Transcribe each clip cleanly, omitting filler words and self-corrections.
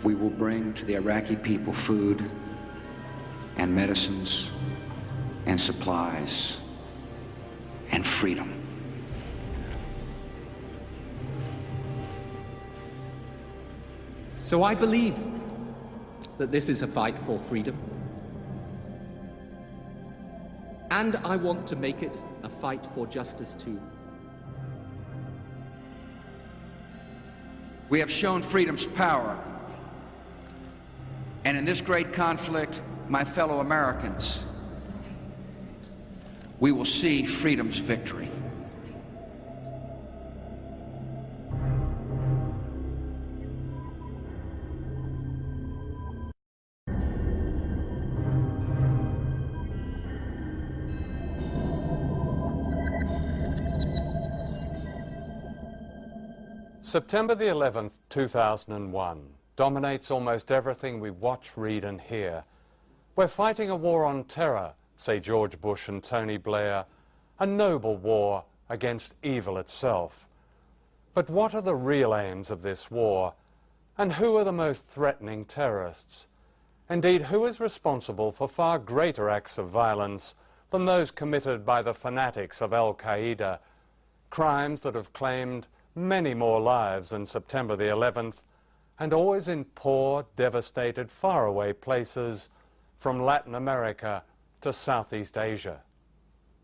we will bring to the Iraqi people food and medicines and supplies and freedom. So I believe that this is a fight for freedom. And I want to make it a fight for justice too. We have shown freedom's power. And in this great conflict, my fellow Americans, we will see freedom's victory. September the 11th, 2001, dominates almost everything we watch, read and hear. We're fighting a war on terror, say George Bush and Tony Blair, a noble war against evil itself. But what are the real aims of this war? And who are the most threatening terrorists? Indeed, who is responsible for far greater acts of violence than those committed by the fanatics of Al-Qaeda, crimes that have claimed many more lives than September the 11th, and always in poor, devastated, faraway places from Latin America to Southeast Asia?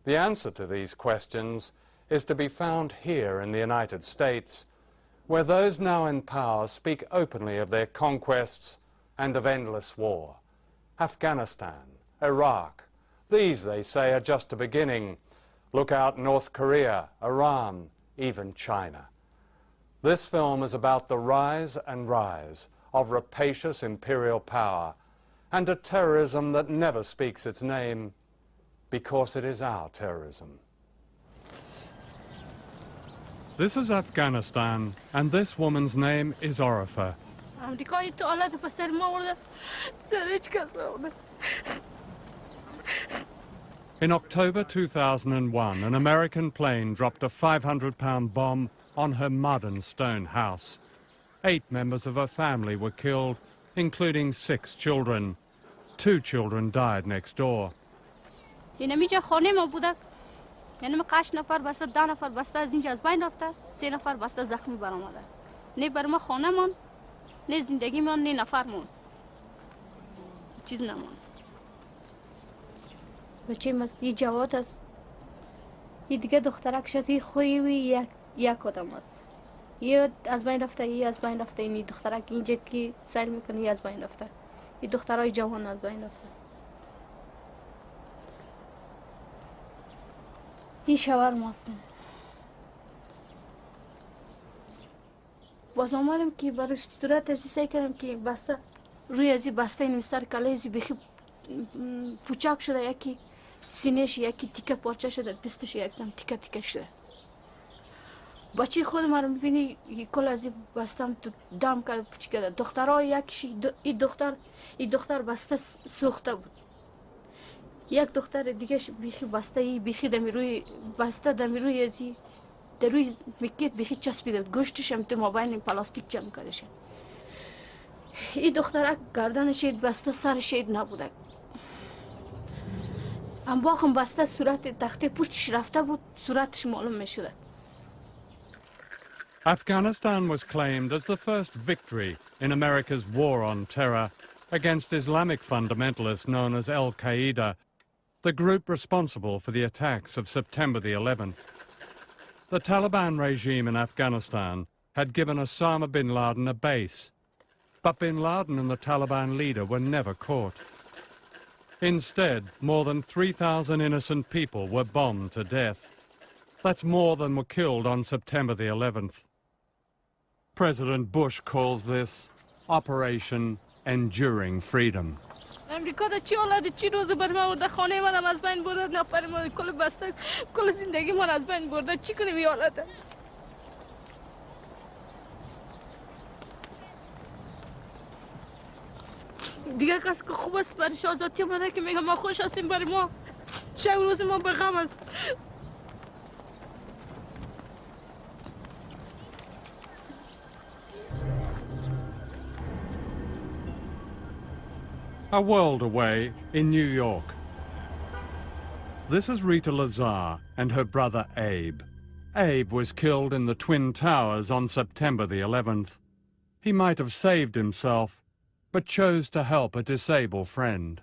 The answer to these questions is to be found here in the United States, where those now in power speak openly of their conquests and of endless war. Afghanistan, Iraq, these, they say, are just a beginning. Look out North Korea, Iran, even China. This film is about the rise and rise of rapacious imperial power and a terrorism that never speaks its name because it is our terrorism. This is Afghanistan, and this woman's name is Orifa. In October 2001, an American plane dropped a 500-pound bomb on her mud and stone house. 8 members of her family were killed, including 6 children. 2 children died next door. یک آدم است. یه از بین رفته، یه از بین رفته. این دخترک اینجا که سیر میکنه، یه از بین رفته. این دخترای جوان از بین رفته. این شوهر ماست. باز آمدم که برای صورت ازی سعی کردم که بسته روی ازی بسته این مستر کله ازی بخی پوچاک شده، یکی سینهش یکی تیکه پارچه شده، دستش یکدم تیکه تیکه شده. بچه خود ما رو میبینی کل از بستم تو دم کرده پوچی کرده. دخترها یکیش این دختر بسته سوخته بود. یک دختر دیگهش بیخی بسته بیخی دمی روی بسته دمی روی ازی در روی میکت بیخی چسبیده بود. گوشتش هم تو مابین پلاستیک جمع کرده شد. این دخترک گردنش بسته سرش نبوده. انباخم بسته صورت تخته پشتش رفته بود، صورتش معلوم میشده. Afghanistan was claimed as the first victory in America's war on terror against Islamic fundamentalists known as Al-Qaeda, the group responsible for the attacks of September the 11th. The Taliban regime in Afghanistan had given Osama bin Laden a base, but bin Laden and the Taliban leader were never caught. Instead, more than 3,000 innocent people were bombed to death. That's more than were killed on September the 11th. President Bush calls this Operation Enduring Freedom. امریکا دا چی حالت چی روز بر ما ورده خانه منم از بین برده نفر ما کل بسته کل زندگی من از بین برده چی کنیم این حالت دیگه کسی که خوب است برای آزادی اومده که میگم ما خوش هستیم برای ما شب روز ما به غم است a world away in New York. This is Rita Lazar and her brother Abe. Abe was killed in the Twin Towers on September the 11th. He might have saved himself, but chose to help a disabled friend.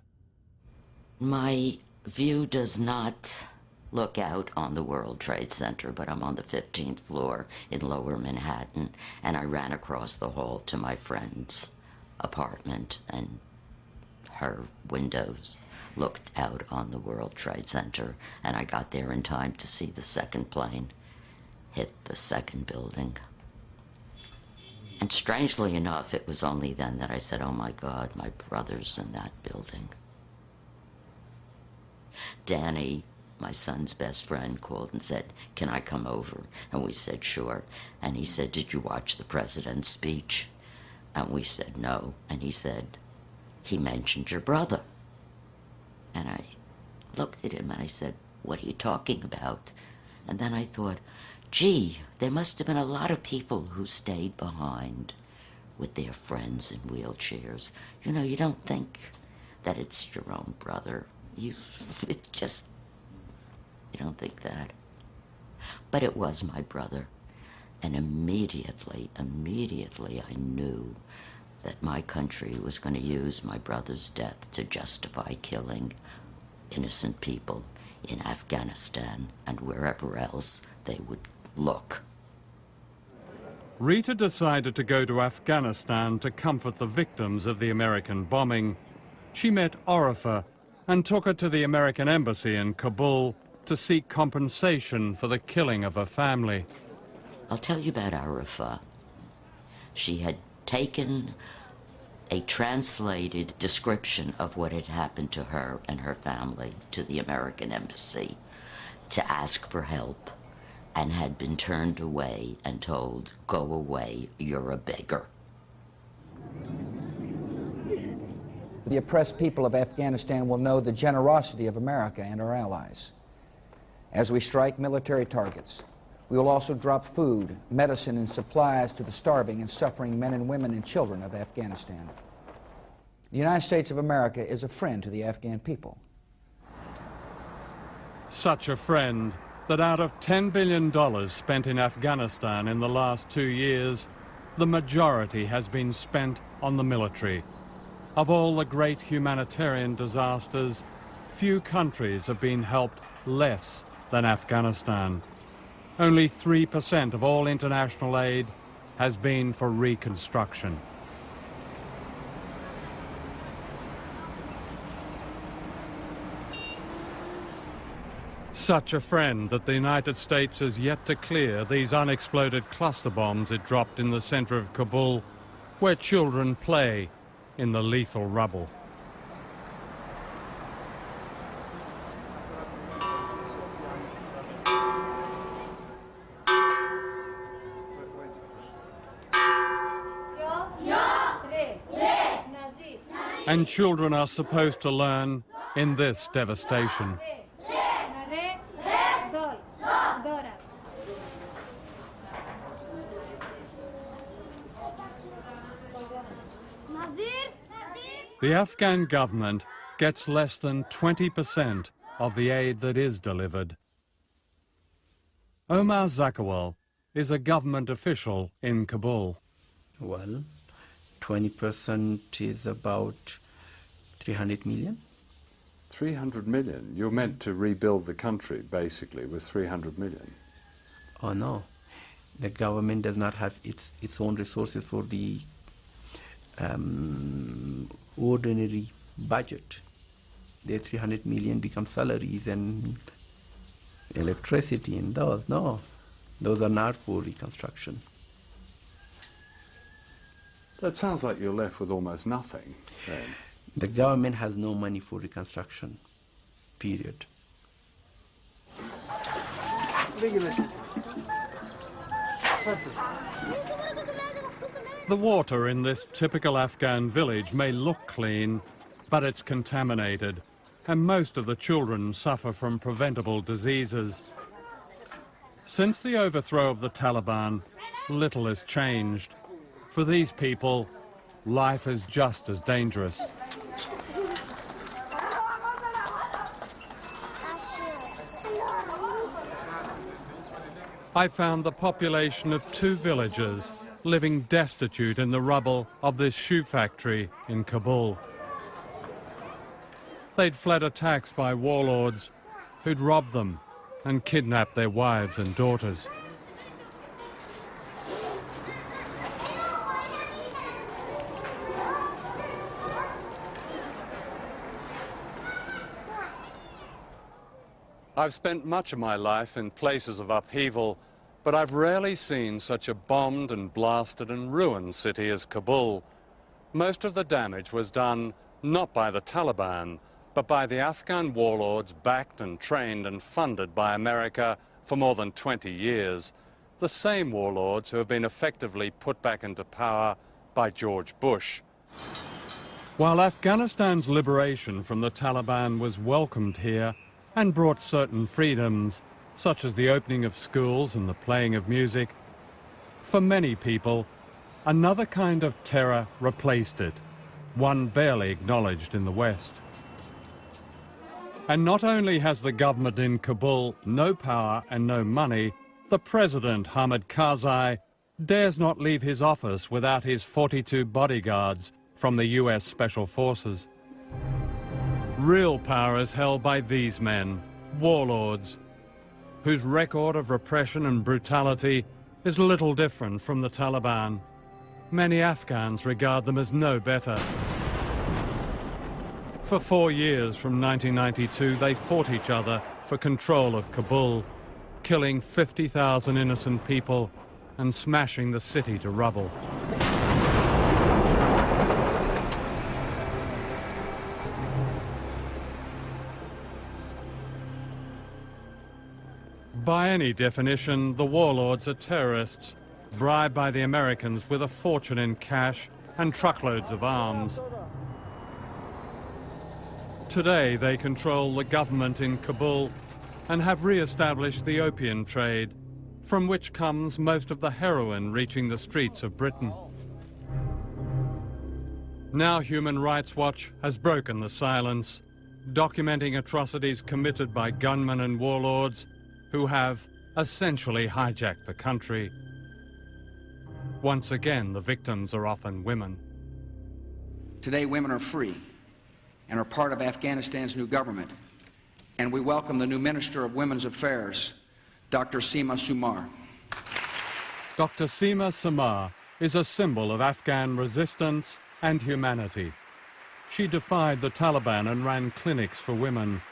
My view does not look out on the World Trade Center, but I'm on the 15th floor in Lower Manhattan, and I ran across the hall to my friend's apartment, and her windows looked out on the World Trade Center, and I got there in time to see the second plane hit the second building. And strangely enough, it was only then that I said, oh my God, my brother's in that building. Danny, my son's best friend, called and said, can I come over? And we said, sure. And he said, did you watch the president's speech? And we said, no. And he said, he mentioned your brother. And I looked at him and I said, what are you talking about? And then I thought, gee, there must have been a lot of people who stayed behind with their friends in wheelchairs. You know, you don't think that it's your own brother. You don't think that. But it was my brother. And immediately I knew that my country was going to use my brother's death to justify killing innocent people in Afghanistan and wherever else they would look. Rita decided to go to Afghanistan to comfort the victims of the American bombing. She met Orifa and took her to the American embassy in Kabul to seek compensation for the killing of her family. I'll tell you about Orifa. She had taken a translated description of what had happened to her and her family to the American embassy to ask for help, and had been turned away and told, go away, you're a beggar. The oppressed people of Afghanistan will know the generosity of America and our allies. As we strike military targets, we will also drop food, medicine, and supplies to the starving and suffering men and women and children of Afghanistan. The United States of America is a friend to the Afghan people. Such a friend that out of $10 billion spent in Afghanistan in the last 2 years, the majority has been spent on the military. Of all the great humanitarian disasters, few countries have been helped less than Afghanistan. Only 3% of all international aid has been for reconstruction. Such a friend that the United States has yet to clear these unexploded cluster bombs it dropped in the center of Kabul, where children play in the lethal rubble. And children are supposed to learn in this devastation. The Afghan government gets less than 20% of the aid that is delivered. Omar Zakawal is a government official in Kabul. Well, 20% is about 300 million. 300 million? You're meant to rebuild the country, basically, with 300 million. Oh, no. The government does not have its own resources for the ordinary budget. The 300 million become salaries and electricity and those. No, those are not for reconstruction. That sounds like you're left with almost nothing, then. The government has no money for reconstruction, period. The water in this typical Afghan village may look clean, but it's contaminated, and most of the children suffer from preventable diseases. Since the overthrow of the Taliban, little has changed. For these people, life is just as dangerous. I found the population of 2 villages living destitute in the rubble of this shoe factory in Kabul. They'd fled attacks by warlords who'd robbed them and kidnapped their wives and daughters. I've spent much of my life in places of upheaval, but I've rarely seen such a bombed and blasted and ruined city as Kabul. Most of the damage was done not by the Taliban, but by the Afghan warlords backed and trained and funded by America for more than 20 years. The same warlords who have been effectively put back into power by George Bush. While Afghanistan's liberation from the Taliban was welcomed here and brought certain freedoms, such as the opening of schools and the playing of music, for many people, another kind of terror replaced it, one barely acknowledged in the West. And not only has the government in Kabul no power and no money, the president, Hamid Karzai, dares not leave his office without his 42 bodyguards from the US Special Forces. Real power is held by these men, warlords, whose record of repression and brutality is little different from the Taliban. Many Afghans regard them as no better. For 4 years from 1992, they fought each other for control of Kabul, killing 50,000 innocent people and smashing the city to rubble. By any definition, the warlords are terrorists, bribed by the Americans with a fortune in cash and truckloads of arms. Today, they control the government in Kabul and have re-established the opium trade, from which comes most of the heroin reaching the streets of Britain. Now Human Rights Watch has broken the silence, documenting atrocities committed by gunmen and warlords who have essentially hijacked the country. Once again, the victims are often women. Today, women are free and are part of Afghanistan's new government, and we welcome the new Minister of Women's Affairs, Dr. Seema Sumar. Dr. Seema Sumar is a symbol of Afghan resistance and humanity. She defied the Taliban and ran clinics for women.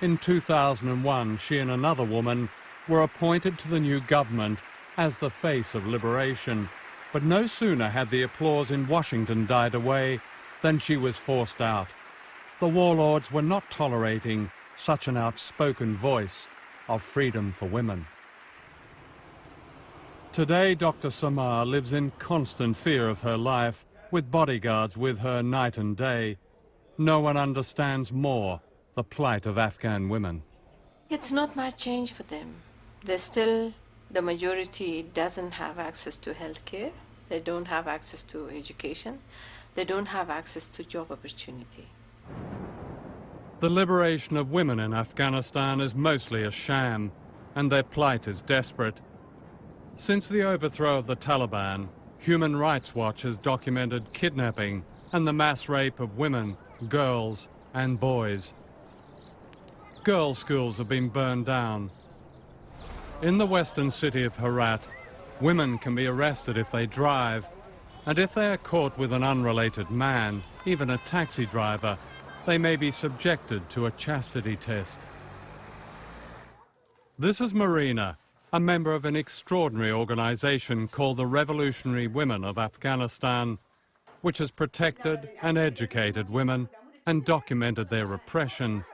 In 2001, she and another woman were appointed to the new government as the face of liberation. But no sooner had the applause in Washington died away than she was forced out. The warlords were not tolerating such an outspoken voice of freedom for women. Today, Dr. Samar lives in constant fear of her life, with bodyguards with her night and day. No one understands more the plight of Afghan women. It's not much change for them. They're still, the majority doesn't have access to health care. They don't have access to education. They don't have access to job opportunity. The liberation of women in Afghanistan is mostly a sham, and their plight is desperate. Since the overthrow of the Taliban, Human Rights Watch has documented kidnapping and the mass rape of women, girls, and boys. Girls' schools have been burned down. In the western city of Herat, women can be arrested if they drive, and if they are caught with an unrelated man, even a taxi driver, they may be subjected to a chastity test. This is Marina, a member of an extraordinary organization called the Revolutionary Women of Afghanistan, which has protected and educated women and documented their repression.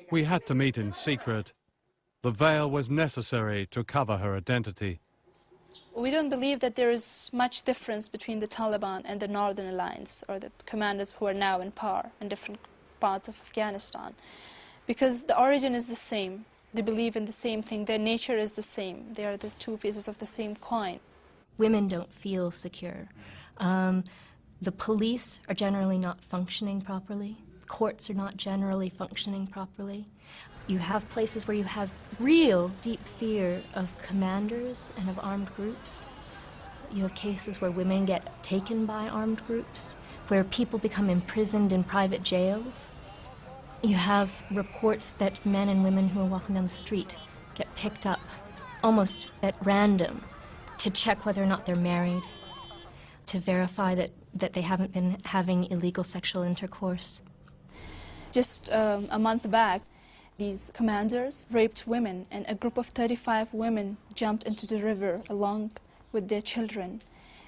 We had to meet in secret. The veil was necessary to cover her identity. We don't believe that there is much difference between the Taliban and the Northern Alliance, or the commanders who are now in power in different parts of Afghanistan, because the origin is the same. They believe in the same thing. Their nature is the same. They are the two faces of the same coin. Women don't feel secure. The police are generally not functioning properly. Courts are not generally functioning properly. You have places where you have real deep fear of commanders and of armed groups. You have cases where women get taken by armed groups, where people become imprisoned in private jails. You have reports that men and women who are walking down the street get picked up almost at random to check whether or not they're married, to verify that they haven't been having illegal sexual intercourse. Just a month back, these commanders raped women, and a group of 35 women jumped into the river along with their children,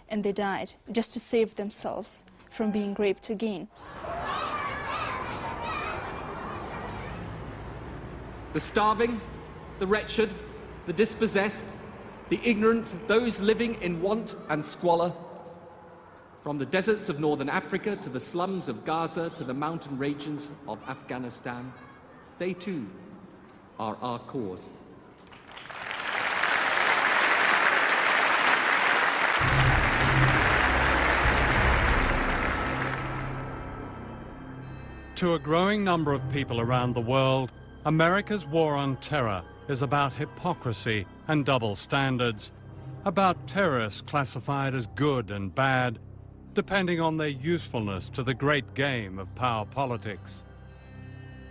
and they died just to save themselves from being raped again. The starving, the wretched, the dispossessed, the ignorant, those living in want and squalor, from the deserts of northern Africa to the slums of Gaza to the mountain regions of Afghanistan, they too are our cause. To a growing number of people around the world, America's war on terror is about hypocrisy and double standards, about terrorists classified as good and bad, depending on their usefulness to the great game of power politics.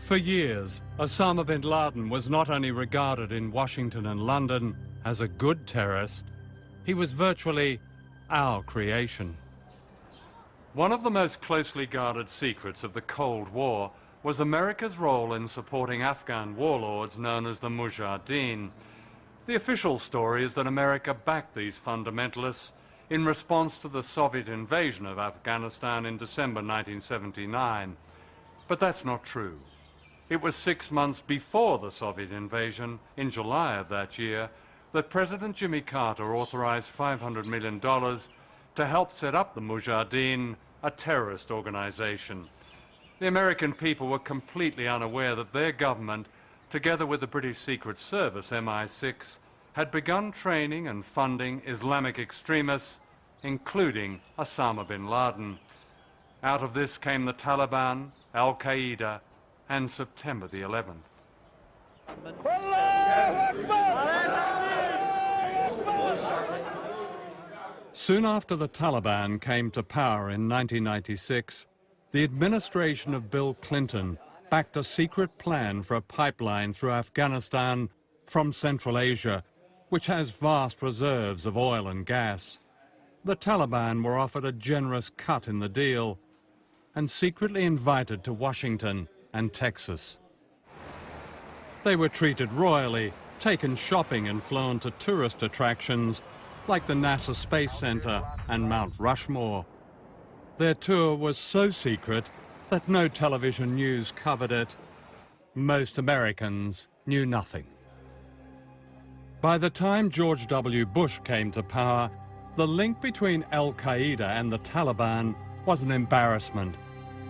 For years, Osama bin Laden was not only regarded in Washington and London as a good terrorist, he was virtually our creation. One of the most closely guarded secrets of the Cold War was America's role in supporting Afghan warlords known as the Mujahideen. The official story is that America backed these fundamentalists in response to the Soviet invasion of Afghanistan in December 1979. But that's not true. It was 6 months before the Soviet invasion, in July of that year, that President Jimmy Carter authorized $500 million to help set up the Mujahideen, a terrorist organization. The American people were completely unaware that their government, together with the British Secret Service, MI6, had begun training and funding Islamic extremists, including Osama bin Laden. Out of this came the Taliban, Al-Qaeda, and September the 11th. Soon after the Taliban came to power in 1996, the administration of Bill Clinton backed a secret plan for a pipeline through Afghanistan from Central Asia, which has vast reserves of oil and gas. The Taliban were offered a generous cut in the deal and secretly invited to Washington and Texas. They were treated royally, taken shopping and flown to tourist attractions like the NASA Space Center and Mount Rushmore. Their tour was so secret that no television news covered it. Most Americans knew nothing. By the time George W. Bush came to power, the link between Al-Qaeda and the Taliban was an embarrassment,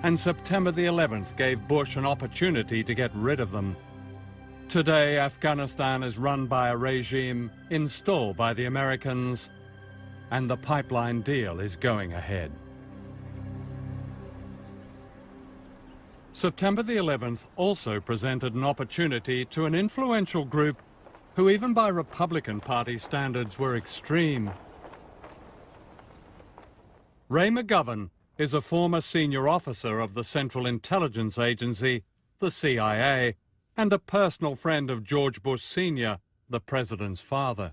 and September the 11th gave Bush an opportunity to get rid of them. Today, Afghanistan is run by a regime installed by the Americans, and the pipeline deal is going ahead. September the 11th also presented an opportunity to an influential group who, even by Republican Party standards, were extreme. Ray McGovern is a former senior officer of the Central Intelligence Agency, the CIA, and a personal friend of George Bush Sr., the president's father.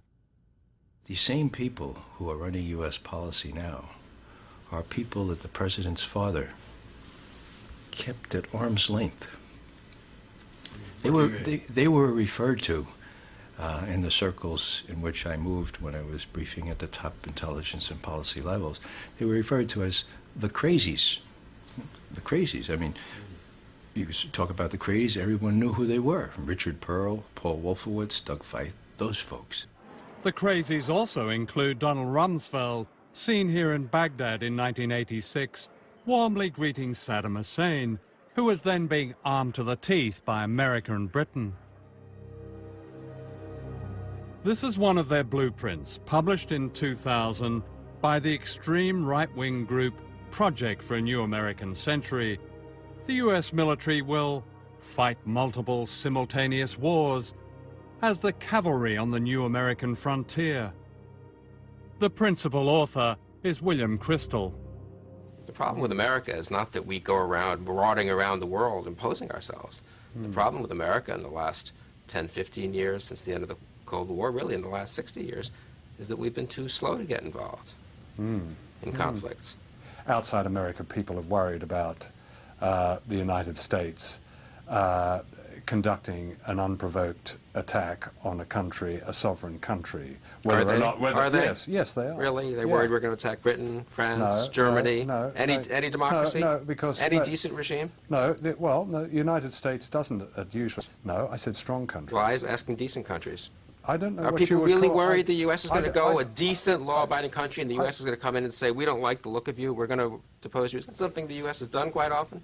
The same people who are running U.S. policy now are people that the president's father kept at arm's length. They were referred to in the circles in which I moved when I was briefing at the top intelligence and policy levels. They were referred to as the crazies. The crazies. I mean, you talk about the crazies, everyone knew who they were. Richard Pearl, Paul Wolfowitz, Doug Feith, those folks. The crazies also include Donald Rumsfeld, seen here in Baghdad in 1986, warmly greeting Saddam Hussein, who was then being armed to the teeth by America and Britain. This is one of their blueprints, published in 2000 by the extreme right-wing group Project for a New American Century. The US military will fight multiple simultaneous wars as the cavalry on the new American frontier. The principal author is William Crystal. The problem with America is not that we go around marauding around the world imposing ourselves. The problem with America in the last 10, 15 years since the end of the Cold War, really in the last 60 years, is that we've been too slow to get involved in conflicts. Outside America, people have worried about the United States conducting an unprovoked attack on a country, a sovereign country. Are they? Are they? Yes, they are. Really? They're worried we're going to attack Britain, France, Germany, any democracy? No, because... Any decent regime? No, the United States doesn't usually... No, I said strong countries. Well, I'm asking decent countries. I don't know Are what people you would really call, worried the U.S. is going to go, a decent, I law-abiding country, and the U.S. is going to come in and say, we don't like the look of you, we're going to depose you? Is that something the U.S. has done quite often?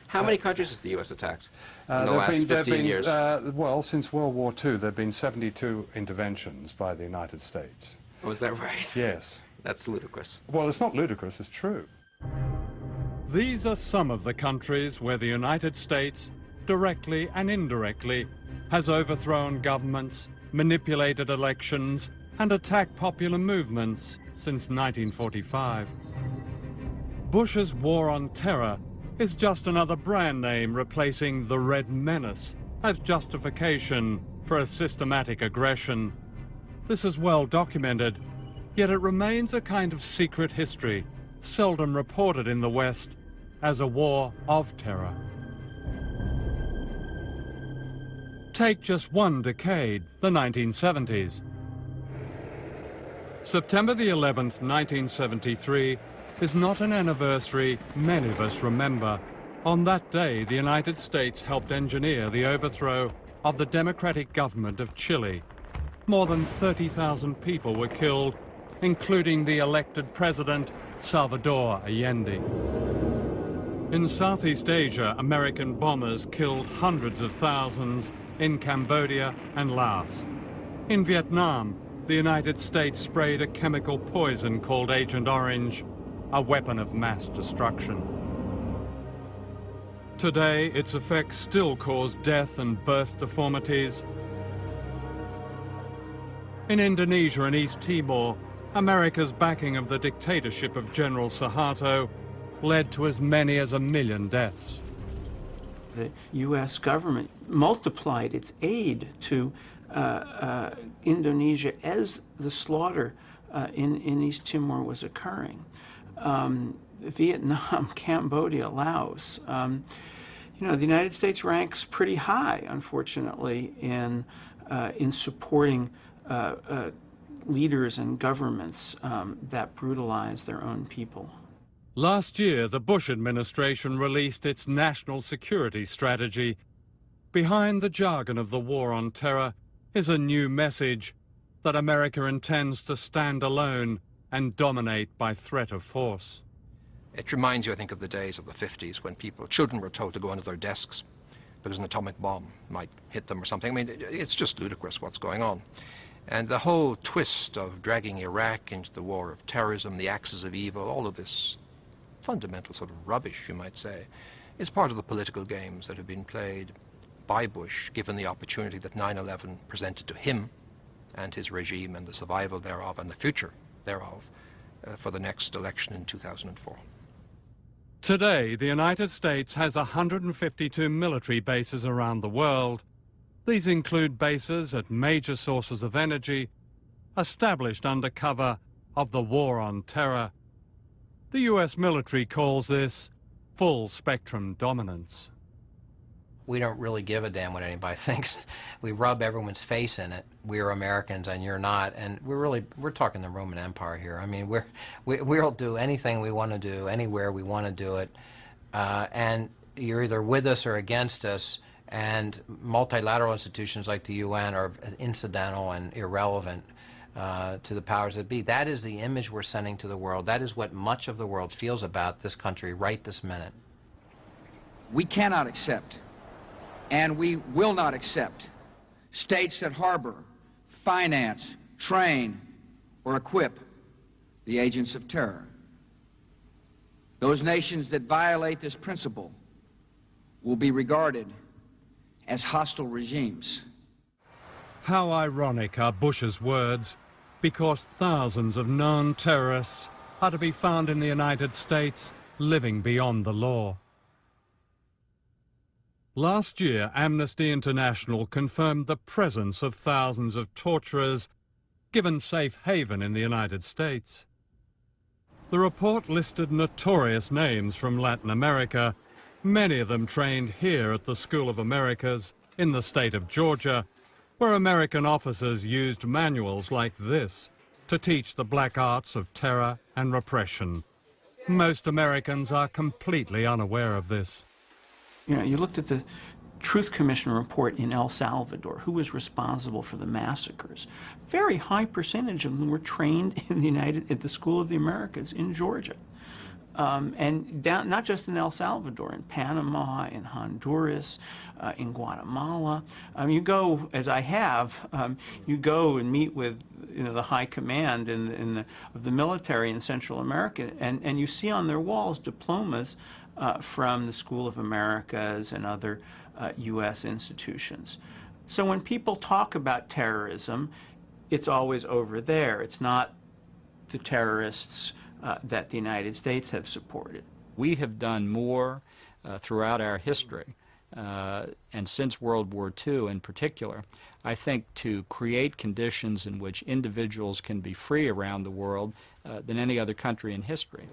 How many countries has the U.S. attacked in the last 15 years? Well, since World War II, there have been 72 interventions by the United States. Oh, is that right? Yes. That's ludicrous. Well, it's not ludicrous, it's true. These are some of the countries where the United States, directly and indirectly, has overthrown governments, manipulated elections, and attacked popular movements since 1945. Bush's war on terror is just another brand name replacing the Red Menace as justification for a systematic aggression. This is well documented, yet it remains a kind of secret history, seldom reported in the West as a war of terror. Take just one decade, the 1970s. September the 11th, 1973, is not an anniversary many of us remember. On that day, the United States helped engineer the overthrow of the democratic government of Chile. More than 30,000 people were killed, including the elected president, Salvador Allende. In Southeast Asia, American bombers killed hundreds of thousands in Cambodia and Laos. In Vietnam, the United States sprayed a chemical poison called Agent Orange, a weapon of mass destruction. Today, its effects still cause death and birth deformities. In Indonesia and East Timor, America's backing of the dictatorship of General Suharto led to as many as 1 million deaths. The U.S. government multiplied its aid to Indonesia as the slaughter in East Timor was occurring. Vietnam, Cambodia, Laos. You know, the United States ranks pretty high, unfortunately, in supporting leaders and governments that brutalize their own people. Last year, the Bush administration released its national security strategy. Behind the jargon of the war on terror is a new message that America intends to stand alone and dominate by threat of force. It reminds you, I think, of the days of the 50s when children were told to go under their desks because an atomic bomb might hit them or something. I mean, it's just ludicrous what's going on. And the whole twist of dragging Iraq into the war of terrorism, the axis of evil, all of this fundamental sort of rubbish, you might say, is part of the political games that have been played by Bush, given the opportunity that 9/11 presented to him and his regime and the survival thereof and the future thereof for the next election in 2004. Today, the United States has 152 military bases around the world. These include bases at major sources of energy, established under cover of the war on terror. The U.S. military calls this full-spectrum dominance. We don't really give a damn what anybody thinks. We rub everyone's face in it. We're Americans and you're not. And we're talking the Roman Empire here. I mean, we'll do anything we want to do, anywhere we want to do it. And you're either with us or against us. And multilateral institutions like the UN are incidental and irrelevant to the powers that be. That is the image we're sending to the world. That is what much of the world feels about this country right this minute. We cannot accept, and we will not accept, states that harbor, finance, train, or equip the agents of terror. Those nations that violate this principle will be regarded as hostile regimes. How ironic are Bush's words, because thousands of known terrorists are to be found in the United States living beyond the law. Last year, Amnesty International confirmed the presence of thousands of torturers given safe haven in the United States. The report listed notorious names from Latin America, many of them trained here at the School of Americas in the state of Georgia, where American officers used manuals like this to teach the black arts of terror and repression. Most Americans are completely unaware of this. You know, you looked at the Truth Commission report in El Salvador, who was responsible for the massacres. Very high percentage of them were trained in at the School of the Americas in Georgia. And down, not just in El Salvador, in Panama, in Honduras, in Guatemala. You go, as I have, you go and meet with the high command of the military in Central America, and you see on their walls diplomas from the School of Americas and other U.S. institutions. So when people talk about terrorism, it's always over there. It's not the terrorists that the United States have supported. We have done more throughout our history, and since World War II in particular, I think, to create conditions in which individuals can be free around the world than any other country in history.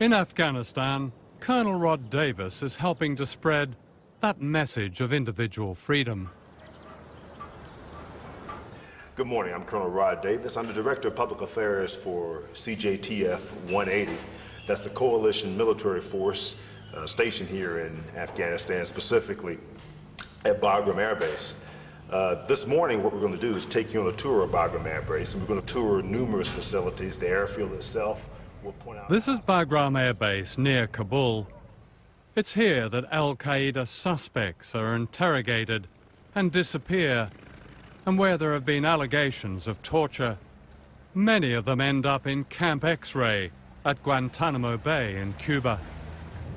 In Afghanistan, Colonel Rod Davis is helping to spread that message of individual freedom. Good morning, I'm Colonel Rod Davis. I'm the Director of Public Affairs for CJTF 180. That's the coalition military force stationed here in Afghanistan, specifically at Bagram Air Base. This morning, what we're going to do is take you on a tour of Bagram Air Base, and we're going to tour numerous facilities. The airfield itself will point out... This is Bagram Air Base near Kabul. It's here that Al-Qaeda suspects are interrogated and disappear, and where there have been allegations of torture. Many of them end up in Camp X-Ray at Guantanamo Bay in Cuba.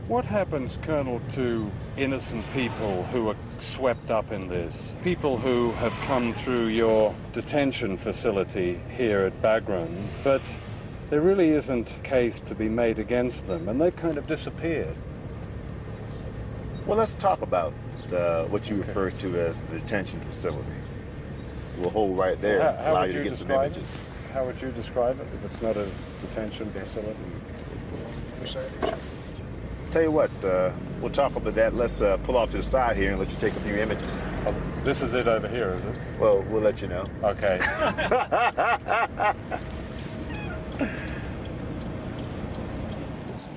What happens, Colonel, to innocent people who are swept up in this? People who have come through your detention facility here at Bagram, but there really isn't a case to be made against them, and they've kind of disappeared. Well, let's talk about what you refer to as the detention facility. We'll hold right there, allow you to get some images. How would you describe it if it's not a detention facility? Tell you what, we'll talk about that. Let's pull off to the side here and let you take a few images. Oh, this is it over here, is it? Well, we'll let you know. Okay.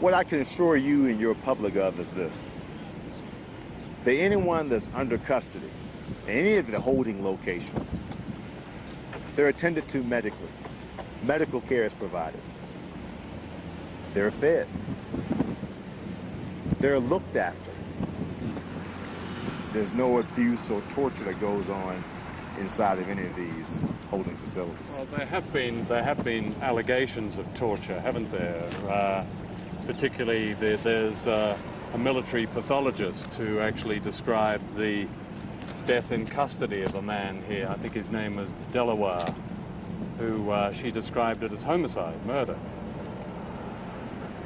What I can assure you and your public of is this. That anyone that's under custody, any of the holding locations, they're attended to medically. Medical care is provided. They're fed. They're looked after. There's no abuse or torture that goes on inside of any of these holding facilities. Well, there have been allegations of torture, haven't there? Particularly, there's a military pathologist who actually described the death in custody of a man here. I think his name was Delaware, who she described it as homicide, murder.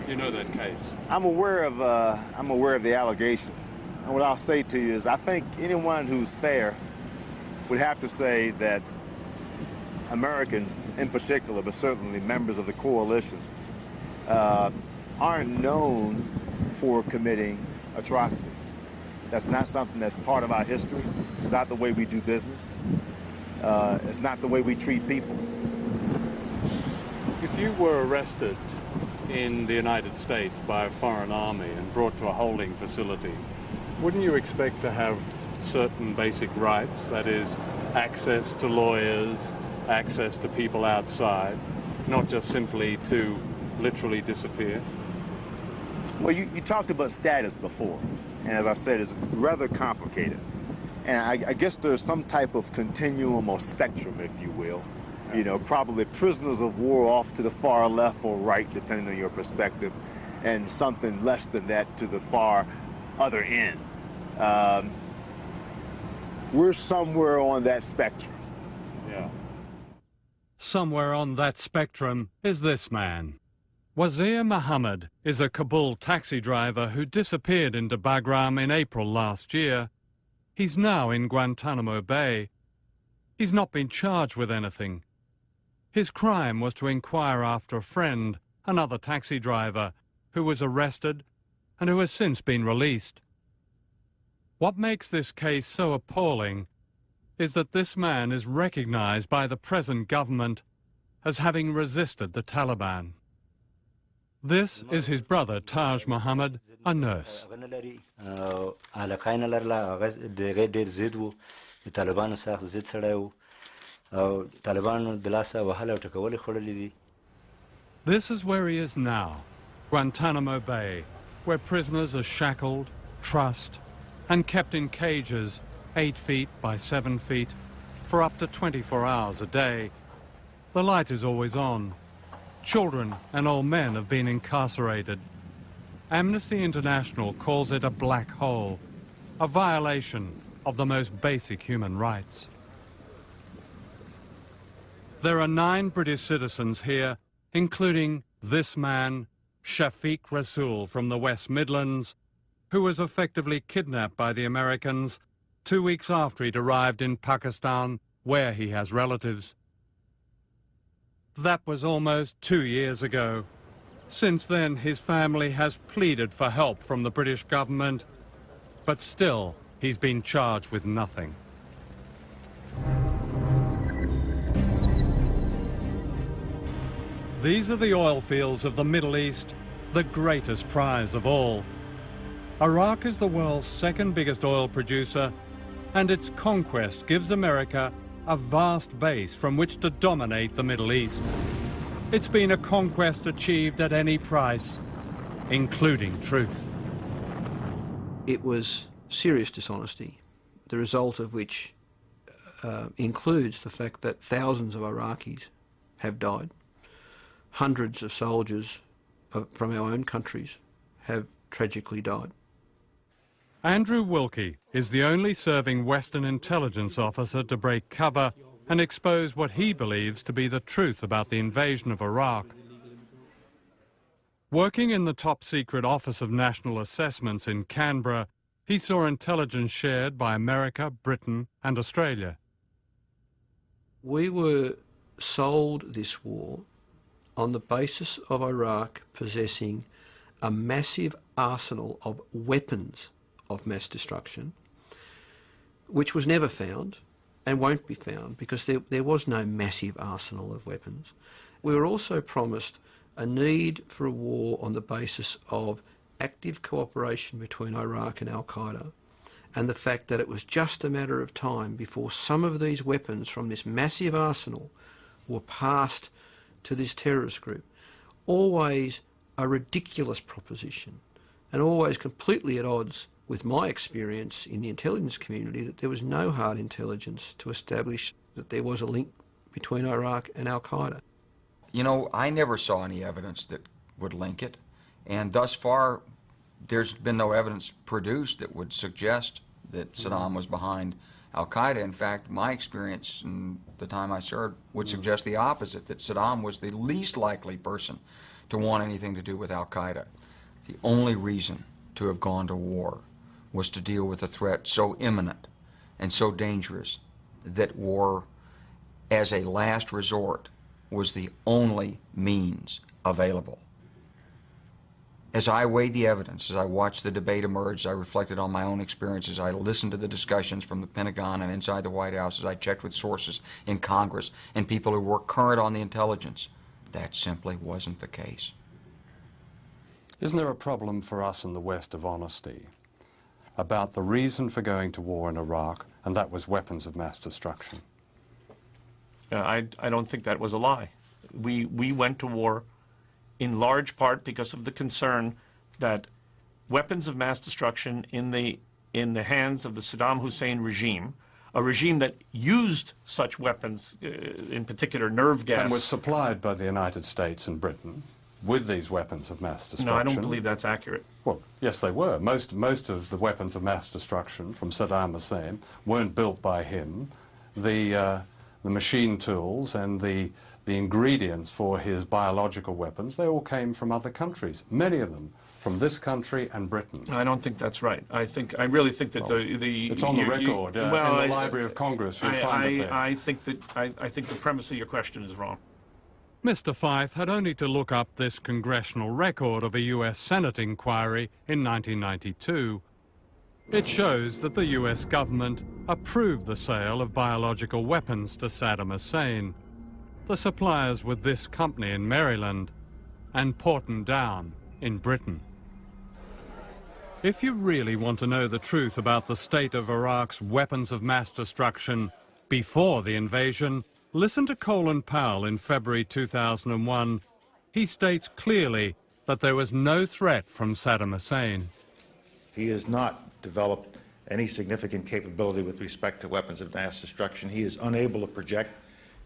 You know that case? I'm aware of the allegation. And what I'll say to you is I think anyone who's fair would have to say that Americans in particular, but certainly members of the coalition, aren't known for committing atrocities. That's not something that's part of our history. It's not the way we do business. It's not the way we treat people. If you were arrested in the United States by a foreign army and brought to a holding facility, wouldn't you expect to have certain basic rights? That is, access to lawyers, access to people outside, not just simply to literally disappear? Well, you talked about status before, and as I said, it's rather complicated. And I guess there's some type of continuum or spectrum, if you will. You know, probably prisoners of war off to the far left or right, depending on your perspective, and something less than that to the far other end. we're somewhere on that spectrum. Yeah. Somewhere on that spectrum is this man. Wazir Muhammad is a Kabul taxi driver who disappeared into Bagram in April last year. He's now in Guantanamo Bay. He's not been charged with anything. His crime was to inquire after a friend, another taxi driver, who was arrested and who has since been released. What makes this case so appalling is that this man is recognized by the present government as having resisted the Taliban. This is his brother, Taj Muhammad, a nurse. This is where he is now, Guantanamo Bay, where prisoners are shackled, trussed, and kept in cages 8 feet by 7 feet for up to 24 hours a day. The light is always on. Children and old men have been incarcerated. Amnesty International calls it a black hole, a violation of the most basic human rights. There are 9 British citizens here, including this man, Shafiq Rasool from the West Midlands, who was effectively kidnapped by the Americans 2 weeks after he'd arrived in Pakistan, where he has relatives. That was almost 2 years ago. Since then, his family has pleaded for help from the British government, but still, he's been charged with nothing. These are the oil fields of the Middle East, the greatest prize of all. Iraq is the world's second biggest oil producer, and its conquest gives America a vast base from which to dominate the Middle East. It's been a conquest achieved at any price, including truth. It was serious dishonesty, the result of which includes the fact that thousands of Iraqis have died. Hundreds of soldiers from our own countries have tragically died. Andrew Wilkie is the only serving Western intelligence officer to break cover and expose what he believes to be the truth about the invasion of Iraq. Working in the top-secret Office of National Assessments in Canberra, he saw intelligence shared by America, Britain and Australia. We were sold this war on the basis of Iraq possessing a massive arsenal of weapons of mass destruction, which was never found and won't be found because there was no massive arsenal of weapons. We were also promised a need for a war on the basis of active cooperation between Iraq and al-Qaeda, and the fact that it was just a matter of time before some of these weapons from this massive arsenal were passed to this terrorist group. Always a ridiculous proposition, and always completely at odds with my experience in the intelligence community that there was no hard intelligence to establish that there was a link between Iraq and al-Qaeda. You know, I never saw any evidence that would link it, and thus far there's been no evidence produced that would suggest that Saddam was behind al-Qaeda. In fact, my experience in the time I served would suggest the opposite, that Saddam was the least likely person to want anything to do with al-Qaeda. The only reason to have gone to war was to deal with a threat so imminent and so dangerous that war, as a last resort, was the only means available. As I weighed the evidence, as I watched the debate emerge, I reflected on my own experiences, I listened to the discussions from the Pentagon and inside the White House, as I checked with sources in Congress and people who were current on the intelligence. That simply wasn't the case. Isn't there a problem for us in the West of honesty about the reason for going to war in Iraq, and that was weapons of mass destruction? I don't think that was a lie. We went to war in large part because of the concern that weapons of mass destruction in the hands of the Saddam Hussein regime, a regime that used such weapons, in particular nerve gas. And was supplied by the United States and Britain. with these weapons of mass destruction. No, I don't believe that's accurate. Well, yes, they were. Most of the weapons of mass destruction from Saddam Hussein weren't built by him. The machine tools and the ingredients for his biological weapons, they all came from other countries, many of them from this country and Britain. I don't think that's right. I really think that it's on the record in the Library of Congress. You'll find it there. I think the premise of your question is wrong. Mr. Fife had only to look up this congressional record of a US Senate inquiry in 1992. It shows that the US government approved the sale of biological weapons to Saddam Hussein. The suppliers were this company in Maryland and Porton Down in Britain. If you really want to know the truth about the state of Iraq's weapons of mass destruction before the invasion, listen to Colin Powell in February 2001. He states clearly that there was no threat from Saddam Hussein. He has not developed any significant capability with respect to weapons of mass destruction. He is unable to project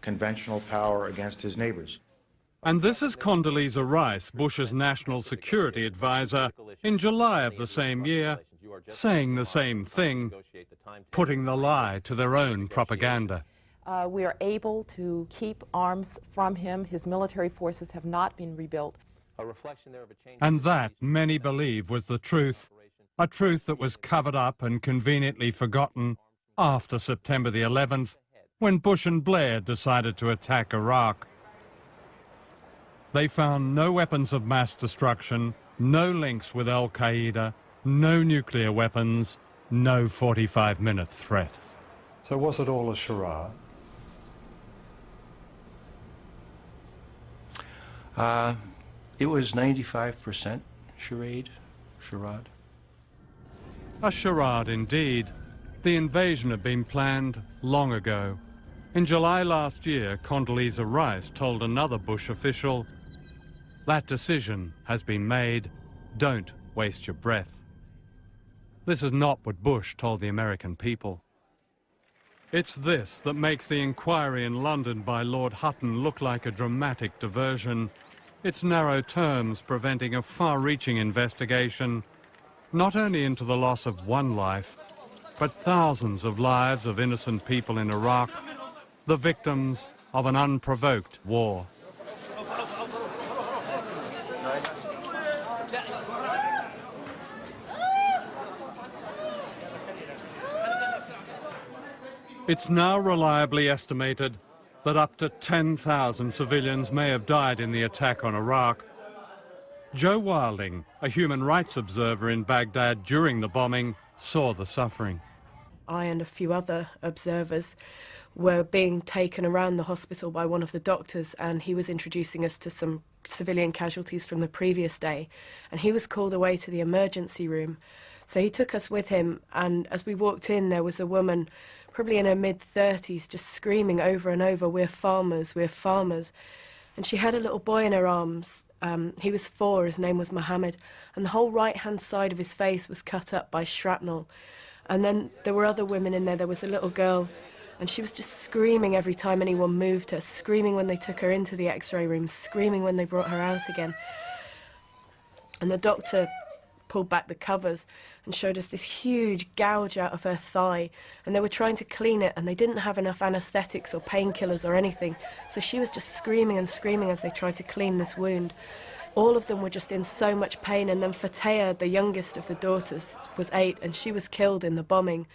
conventional power against his neighbors. And this is Condoleezza Rice, Bush's national security advisor, in July of the same year, saying the same thing, putting the lie to their own propaganda. We are able to keep arms from him. His military forces have not been rebuilt. And that, many believe, was the truth, a truth that was covered up and conveniently forgotten after September the 11th, when Bush and Blair decided to attack Iraq. They found no weapons of mass destruction, no links with Al-Qaeda, no nuclear weapons, no 45-minute threat. So was it all a charade? It was 95% charade. A charade indeed. The invasion had been planned long ago. In July last year, Condoleezza Rice told another Bush official, "That decision has been made. Don't waste your breath." This is not what Bush told the American people. It's this that makes the inquiry in London by Lord Hutton look like a dramatic diversion. Its narrow terms preventing a far-reaching investigation, not only into the loss of one life, but thousands of lives of innocent people in Iraq, the victims of an unprovoked war. It's now reliably estimated that up to 10,000 civilians may have died in the attack on Iraq. Joe Wilding, a human rights observer in Baghdad during the bombing, saw the suffering. I and a few other observers were being taken around the hospital by one of the doctors, and he was introducing us to some civilian casualties from the previous day, and he was called away to the emergency room. So he took us with him, and as we walked in, there was a woman probably in her mid-30s, just screaming over and over, "We're farmers, we're farmers." And she had a little boy in her arms. He was 4, his name was Mohammed, and the whole right-hand side of his face was cut up by shrapnel. And then there were other women in there. There was a little girl, and she was just screaming every time anyone moved her, screaming when they took her into the X-ray room, screaming when they brought her out again. And the doctor pulled back the covers and showed us this huge gouge out of her thigh, and they were trying to clean it, and they didn't have enough anesthetics or painkillers or anything, so she was just screaming and screaming as they tried to clean this wound. All of them were just in so much pain, and then Fateh, the youngest of the daughters, was 8, and she was killed in the bombing,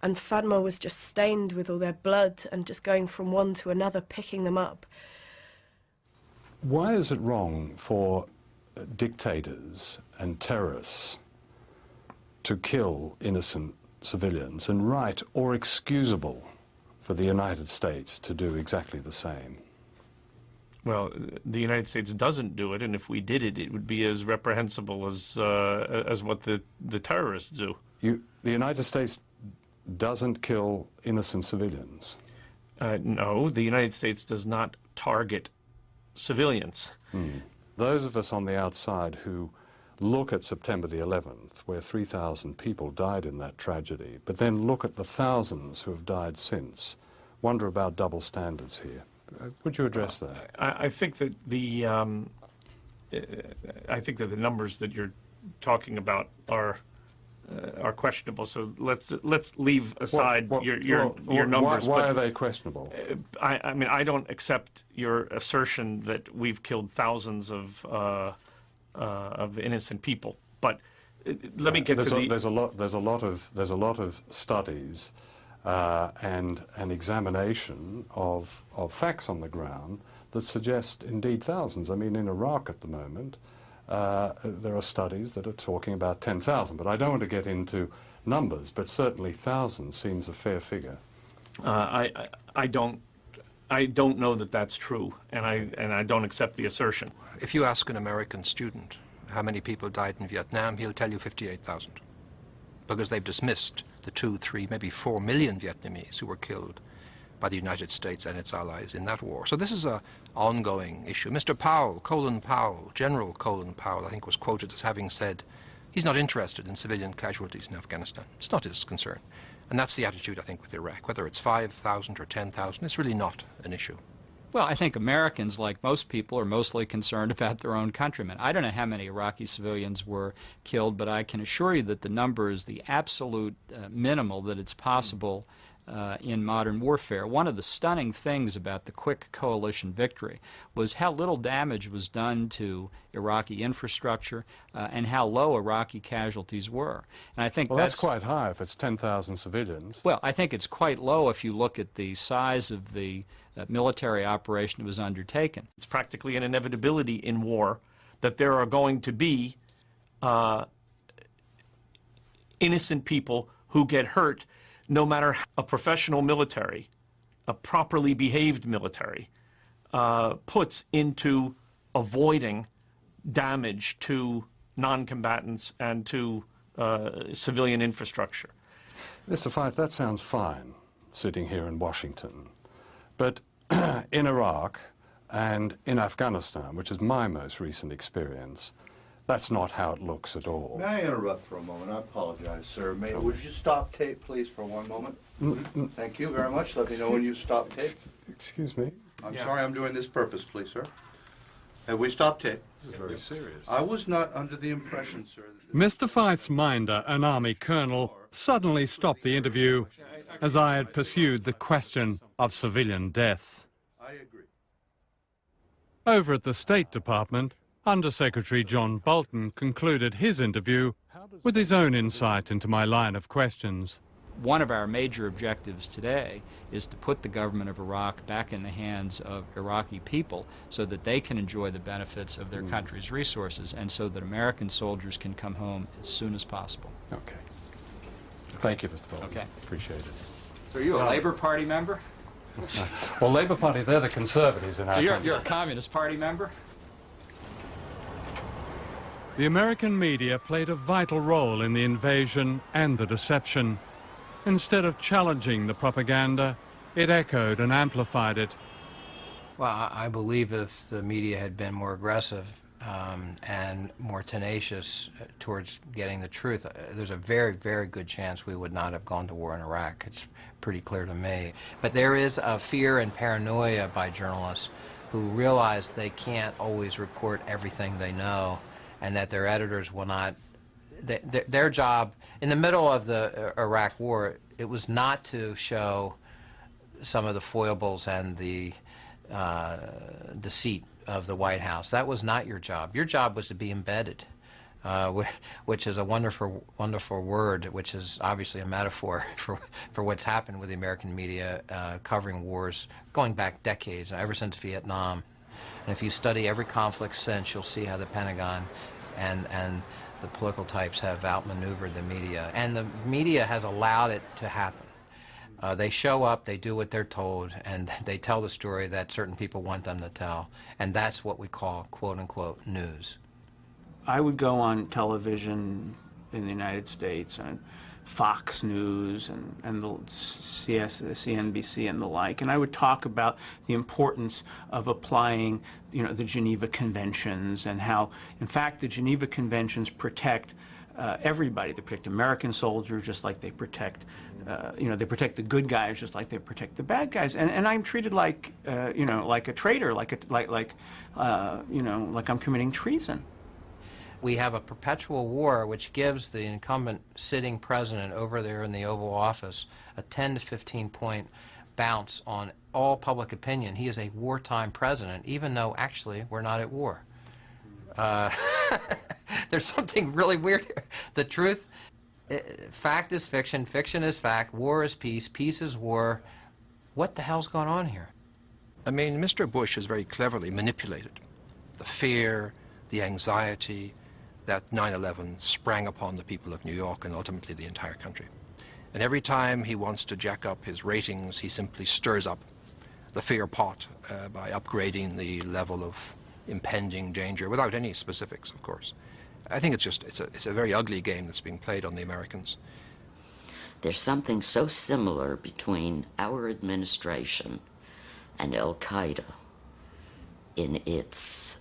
and Fatma was just stained with all their blood and just going from one to another, picking them up. Why is it wrong for dictators and terrorists to kill innocent civilians, and right or excusable for the United States to do exactly the same? Well, the United States doesn't do it, and if we did it, it would be as reprehensible as what the terrorists do. The United States doesn't kill innocent civilians? No, the United States does not target civilians. Those of us on the outside who look at September the 11th, where 3,000 people died in that tragedy, but then look at the thousands who have died since, wonder about double standards here. Would you address that? I think that I think that the numbers that you're talking about are questionable. So let's leave aside your numbers. Why are they questionable? I mean, I don't accept your assertion that we've killed thousands of innocent people. But let me get to the. There's a lot of studies and an examination of facts on the ground that suggest indeed thousands. I mean, in Iraq at the moment, there are studies that are talking about 10,000, but I don't want to get into numbers, but certainly thousands seems a fair figure. I don't know that that's true, and I don't accept the assertion. If you ask an American student how many people died in Vietnam, he'll tell you 58,000, because they've dismissed the 2, 3, maybe 4 million Vietnamese who were killed by the United States and its allies in that war. So this is an ongoing issue. Mr. Powell, Colin Powell, General Colin Powell, I think, was quoted as having said he's not interested in civilian casualties in Afghanistan. It's not his concern. And that's the attitude, I think, with Iraq. Whether it's 5,000 or 10,000, it's really not an issue. Well, I think Americans, like most people, are mostly concerned about their own countrymen. I don't know how many Iraqi civilians were killed, but I can assure you that the number is the absolute minimal that it's possible in modern warfare. One of the stunning things about the quick coalition victory was how little damage was done to Iraqi infrastructure and how low Iraqi casualties were. And I think that's quite high if it's 10,000 civilians. Well, I think it's quite low if you look at the size of the military operation that was undertaken. It's practically an inevitability in war that there are going to be innocent people who get hurt, no matter how a professional military, a properly behaved military, puts into avoiding damage to non-combatants and to civilian infrastructure. Mr. Fife, that sounds fine, sitting here in Washington. But in Iraq and in Afghanistan, which is my most recent experience, that's not how it looks at all. May I interrupt for a moment? I apologize, sir. Would you stop tape, please, for one moment? Thank you very much. Let me know when you stop tape. Excuse me? I'm sorry, I'm doing this purposefully, sir. Have we stopped tape? This is very serious. I was not under the impression, sir. Mr. Fife's minder, an army colonel, suddenly stopped the interview as I had pursued the question of civilian deaths. I agree. Over at the State Department, Undersecretary John Bolton concluded his interview with his own insight into my line of questions. One of our major objectives today is to put the government of Iraq back in the hands of Iraqi people so that they can enjoy the benefits of their country's resources and so that American soldiers can come home as soon as possible. Okay. Thank you, Mr. Bolton. Okay. Appreciate it. So are you a Labour Party member? Well, Labour Party, they're the conservatives in our country. You're a Communist Party member? The American media played a vital role in the invasion and the deception. Instead of challenging the propaganda, it echoed and amplified it. Well, I believe if the media had been more aggressive and more tenacious towards getting the truth, there's a very, very good chance we would not have gone to war in Iraq. It's pretty clear to me. But there is a fear and paranoia by journalists who realize they can't always report everything they know and that their editors will not. Their job, in the middle of the Iraq war, it was not to show some of the foibles and the deceit of the White House. That was not your job. Your job was to be embedded, which is a wonderful, wonderful word, which is obviously a metaphor for what's happened with the American media covering wars going back decades, ever since Vietnam. And if you study every conflict since, you'll see how the Pentagon and the political types have outmaneuvered the media. And the media has allowed it to happen. They show up, they do what they're told, and they tell the story that certain people want them to tell. And that's what we call, quote-unquote, news. I would go on television in the United States and Fox News and the CNBC and the like, and I would talk about the importance of applying, the Geneva Conventions and how, in fact, the Geneva Conventions protect everybody. They protect American soldiers just like they protect, they protect the good guys just like they protect the bad guys. And I'm treated like, like a traitor, like I'm committing treason. We have a perpetual war which gives the incumbent sitting president over there in the Oval Office a 10 to 15 point bounce on all public opinion. He is a wartime president, even though actually we're not at war. There's something really weird here. The truth, fact is fiction, fiction is fact, war is peace, peace is war. What the hell's going on here? I mean, Mr. Bush has very cleverly manipulated the fear, the anxiety that 9/11 sprang upon the people of New York and ultimately the entire country. And every time he wants to jack up his ratings, he simply stirs up the fear pot by upgrading the level of impending danger without any specifics, of course. I think it's a very ugly game that's being played on the Americans. There's something so similar between our administration and Al-Qaeda in its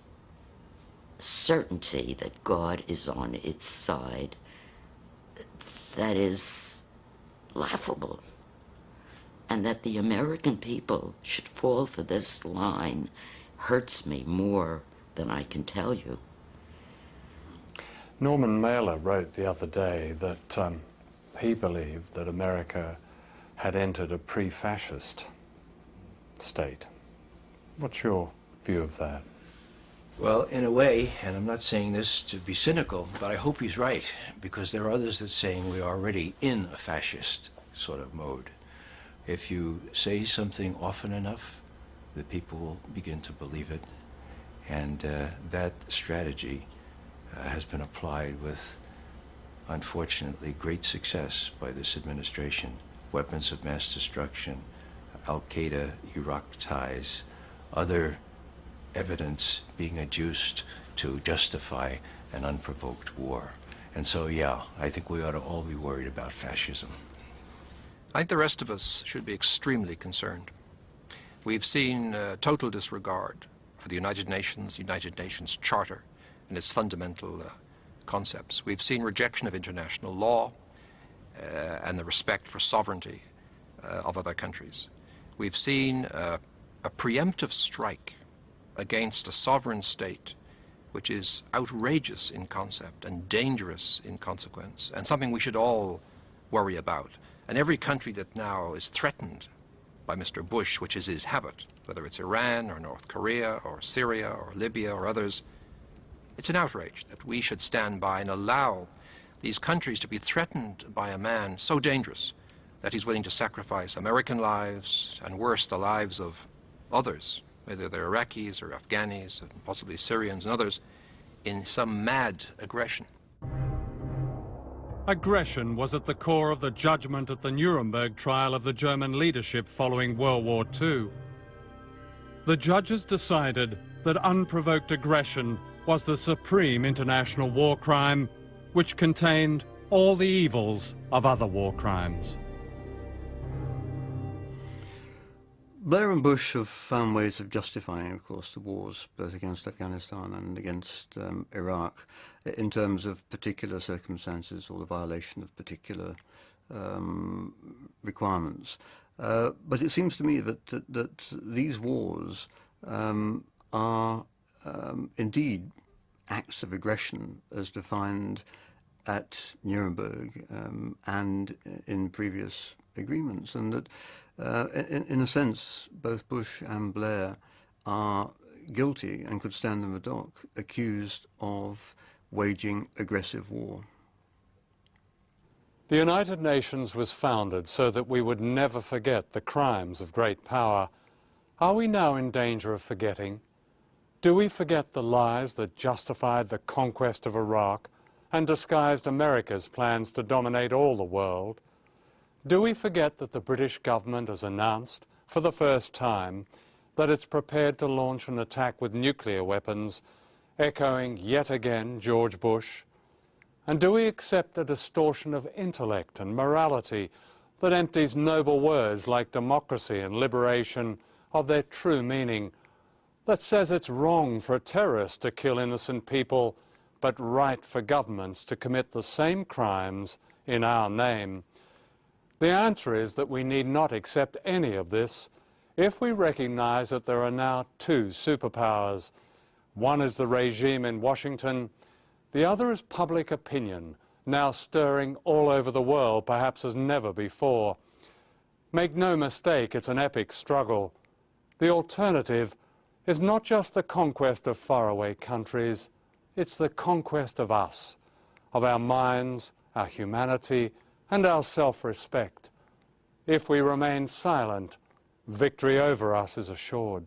certainty that God is on its side that is laughable. And that the American people should fall for this line hurts me more than I can tell you. Norman Mailer wrote the other day that he believed that America had entered a pre-fascist state. What's your view of that? Well, in a way, and I'm not saying this to be cynical, but I hope he's right, because there are others that are saying we're already in a fascist sort of mode. If you say something often enough, the people will begin to believe it, and that strategy has been applied with, unfortunately, great success by this administration. Weapons of mass destruction, Al-Qaeda, Iraq ties, other evidence being adduced to justify an unprovoked war. And so, yeah, I think we ought to all be worried about fascism. I think the rest of us should be extremely concerned. We've seen total disregard for the United Nations Charter and its fundamental concepts. We've seen rejection of international law and the respect for sovereignty of other countries. We've seen a preemptive strike against a sovereign state which is outrageous in concept and dangerous in consequence, and something we should all worry about. And every country that now is threatened by Mr. Bush, which is his habit, whether it's Iran or North Korea or Syria or Libya or others, it's an outrage that we should stand by and allow these countries to be threatened by a man so dangerous that he's willing to sacrifice American lives and, worse, the lives of others, whether they're Iraqis or Afghanis and possibly Syrians and others, in some mad aggression. Aggression was at the core of the judgment at the Nuremberg trial of the German leadership following World War II. The judges decided that unprovoked aggression was the supreme international war crime, which contained all the evils of other war crimes. Blair and Bush have found ways of justifying, of course, the wars, both against Afghanistan and against Iraq, in terms of particular circumstances or the violation of particular requirements. But it seems to me that these wars are indeed acts of aggression as defined at Nuremberg and in previous agreements, and that in a sense both Bush and Blair are guilty and could stand in the dock accused of waging aggressive war. The United Nations was founded so that we would never forget the crimes of great power. Are we now in danger of forgetting? Do we forget the lies that justified the conquest of Iraq and disguised America's plans to dominate all the world? Do we forget that the British government has announced, for the first time, that it's prepared to launch an attack with nuclear weapons, echoing yet again George Bush? And do we accept a distortion of intellect and morality that empties noble words like democracy and liberation of their true meaning, that says it's wrong for a terrorist to kill innocent people, but right for governments to commit the same crimes in our name? The answer is that we need not accept any of this if we recognize that there are now two superpowers. One is the regime in Washington, the other is public opinion, now stirring all over the world, perhaps as never before. Make no mistake, it's an epic struggle. The alternative is not just the conquest of faraway countries, it's the conquest of us, of our minds, our humanity, and our self-respect. If we remain silent, victory over us is assured.